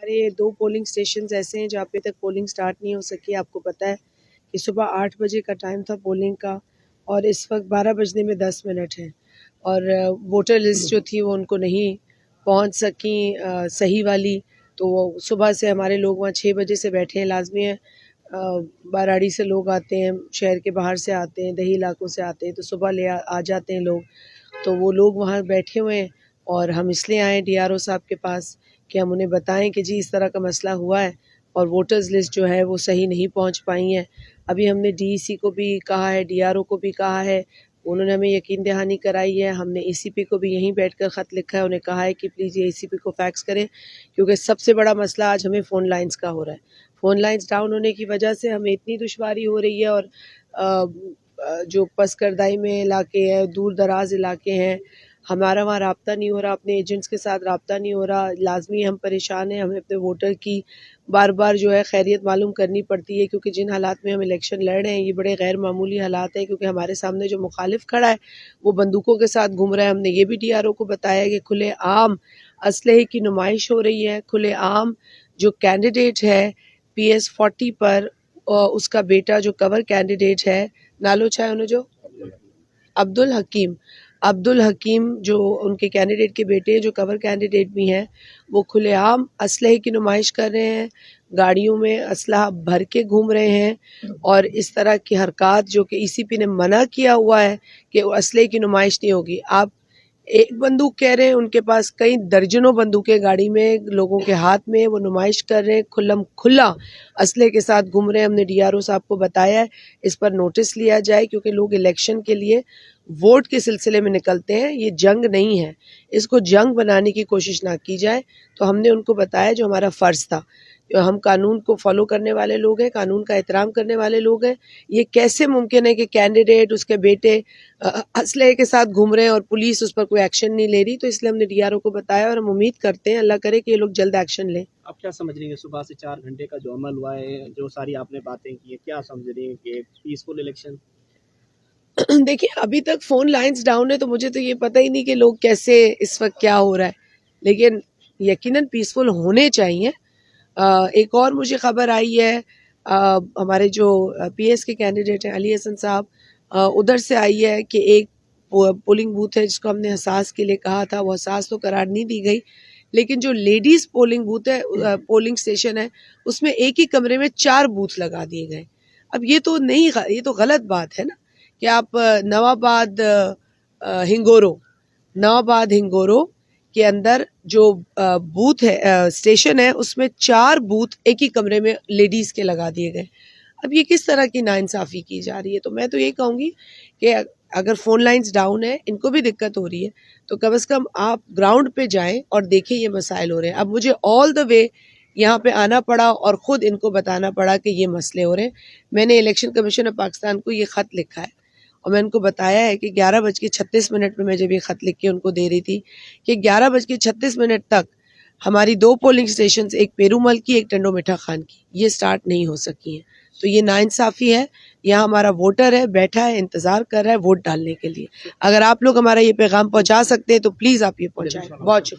हमारे 2 polling stations ऐसे हैं जहाँ पे तक पोलिंग स्टार्ट नहीं हो सकी। आपको पता है कि सुबह 8 बजे का टाइम था पोलिंग का और इस वक्त 12 बजने में 10 मिनट हैं और वोटर लिस्ट जो थी वो उनको नहीं पहुँच सकी सही वाली। तो वो सुबह से हमारे लोग वहाँ 6 बजे से बैठे हैं। लाजमी है बाराड़ी से लोग आते हैं, शहर के बाहर से आते हैं, दही इलाकों से आते हैं, तो सुबह आ जाते हैं लोग। तो वो लोग वहाँ बैठे हुए हैं और हम इसलिए आए DRO साहब के पास कि हम उन्हें बताएं कि जी इस तरह का मसला हुआ है और वोटर्स लिस्ट जो है वो सही नहीं पहुंच पाई है। अभी हमने DEC को भी कहा है, DRO को भी कहा है, उन्होंने हमें यकीन दहानी कराई है। हमने ACP को भी यहीं बैठकर ख़त लिखा है, उन्हें कहा है कि प्लीज़ ये ACP को फैक्स करें, क्योंकि सबसे बड़ा मसला आज हमें फ़ोन लाइंस का हो रहा है। फ़ोन लाइंस डाउन होने की वजह से हमें इतनी दुश्वारी हो रही है और जो पसकरदाई में इलाके हैं, दूर दराज इलाके हैं, हमारा वहाँ रब्ता नहीं हो रहा, अपने एजेंट्स के साथ रब्ता नहीं हो रहा। लाजमी हम परेशान हैं, हमें अपने वोटर की बार बार जो है खैरियत मालूम करनी पड़ती है, क्योंकि जिन हालात में हम इलेक्शन लड़ रहे हैं ये बड़े गैर मामूली हालात हैं, क्योंकि हमारे सामने जो मुखालिफ खड़ा है वो बंदूकों के साथ घूम रहा है। हमने ये भी DRO को बताया कि खुले आम असलहे की नुमाइश हो रही है, खुले आम जो कैंडिडेट है PS 40 पर उसका बेटा जो कवर कैंडिडेट है, नालो चाहे उन्हें जो अब्दुल हकीम जो उनके कैंडिडेट के बेटे हैं, जो कवर कैंडिडेट भी हैं, वो खुलेआम असलहे की नुमाइश कर रहे हैं, गाड़ियों में असलहा भर के घूम रहे हैं और इस तरह की हरकत जो कि ECP ने मना किया हुआ है कि वो असलहे की नुमाइश नहीं होगी। आप एक बंदूक कह रहे हैं, उनके पास कई दर्जनों बंदूकें गाड़ी में लोगों के हाथ में, वो नुमाइश कर रहे हैं, खुल्लम खुल्ला असले के साथ घूम रहे हैं। हमने DRO साहब को बताया है इस पर नोटिस लिया जाए, क्योंकि लोग इलेक्शन के लिए वोट के सिलसिले में निकलते हैं, ये जंग नहीं है, इसको जंग बनाने की कोशिश ना की जाए। तो हमने उनको बताया जो हमारा फ़र्ज़ था, हम कानून को फॉलो करने वाले लोग हैं, कानून का एहतराम करने वाले लोग हैं। ये कैसे मुमकिन है कि कैंडिडेट उसके बेटे असलहे के साथ घूम रहे हैं और पुलिस उस पर कोई एक्शन नहीं ले रही। तो इसलिए हमने DRO को बताया और हम उम्मीद करते हैं अल्लाह करे कि ये लोग जल्द एक्शन लें। आप क्या समझ रही हैं सुबह से 4 घंटे का जो अमल हुआ है, जो सारी आपने बातें की है, क्या समझ रही हैं कि पीसफुल इलेक्शन? देखिए अभी तक फ़ोन लाइंस डाउन है, तो मुझे तो ये पता ही नहीं कि लोग कैसे इस वक्त क्या हो रहा है, लेकिन यकीनन पीसफुल होने चाहिए। एक और मुझे खबर आई है, हमारे जो PS के कैंडिडेट हैं अली हसन साहब, उधर से आई है कि एक पोलिंग बूथ है जिसको हमने हसास के लिए कहा था, वो हसास तो करार नहीं दी गई, लेकिन जो लेडीज़ पोलिंग बूथ है, पोलिंग स्टेशन है, उसमें एक ही कमरे में 4 बूथ लगा दिए गए। अब ये तो गलत बात है ना कि आप नवाबाद हिंगोरो के अंदर जो बूथ है, स्टेशन है, उसमें 4 बूथ एक ही कमरे में लेडीज़ के लगा दिए गए। अब ये किस तरह की नाइंसाफ़ी की जा रही है? तो मैं तो ये कहूँगी कि अगर फ़ोन लाइंस डाउन है, इनको भी दिक्कत हो रही है, तो कम से कम आप ग्राउंड पे जाएं और देखें ये मसाइल हो रहे हैं। अब मुझे ऑल द वे यहाँ पे आना पड़ा और ख़ुद इनको बताना पड़ा कि ये मसले हो रहे हैं। मैंने इलेक्शन कमीशन ऑफ पाकिस्तान को ये ख़त लिखा है और मैं उनको बताया है कि 11:36 में मैं जब ये ख़त लिख के उनको दे रही थी कि 11:36 तक हमारी 2 पोलिंग स्टेशंस, एक पेरूमल की, एक टंडो मिठा खान की, ये स्टार्ट नहीं हो सकी हैं। तो ये नाइंसाफ़ी है। यहाँ हमारा वोटर है, बैठा है, इंतज़ार कर रहा है वोट डालने के लिए। अगर आप लोग हमारा ये पैगाम पहुँचा सकते हैं तो प्लीज़ आप ये पहुँचाएं। बहुत शुक्रिया।